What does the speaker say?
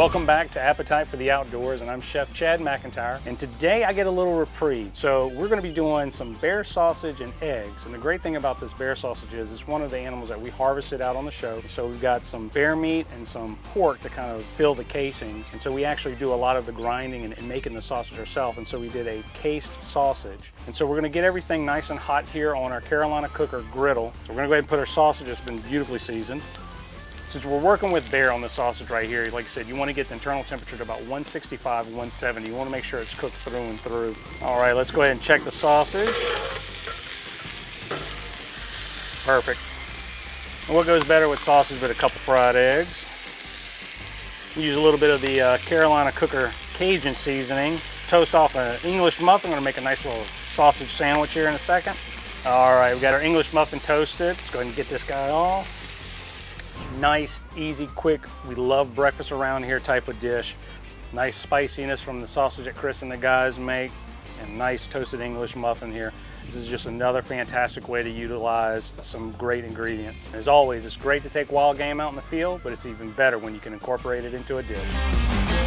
Welcome back to Appetite for the Outdoors, and I'm Chef Chad McIntyre, and today I get a little reprieve. So we're going to be doing some bear sausage and eggs, and the great thing about this bear sausage is it's one of the animals that we harvested out on the show. So we've got some bear meat and some pork to kind of fill the casings, and so we actually do a lot of the grinding and making the sausage ourselves, and so we did a cased sausage. And so we're going to get everything nice and hot here on our Carolina cooker griddle. So we're going to go ahead and put our sausage that's been beautifully seasoned. Since we're working with bear on the sausage right here, like I said, you want to get the internal temperature to about 165, 170. You want to make sure it's cooked through and through. All right, let's go ahead and check the sausage. Perfect. And what goes better with sausage but a couple fried eggs? Use a little bit of the Carolina cooker Cajun seasoning. Toast off an English muffin. I'm going to make a nice little sausage sandwich here in a second. All right, we've got our English muffin toasted. Let's go ahead and get this guy off. Nice, easy, quick, we love breakfast around here type of dish. Nice spiciness from the sausage that Chris and the guys make, and nice toasted English muffin here. This is just another fantastic way to utilize some great ingredients. As always, it's great to take wild game out in the field, but it's even better when you can incorporate it into a dish.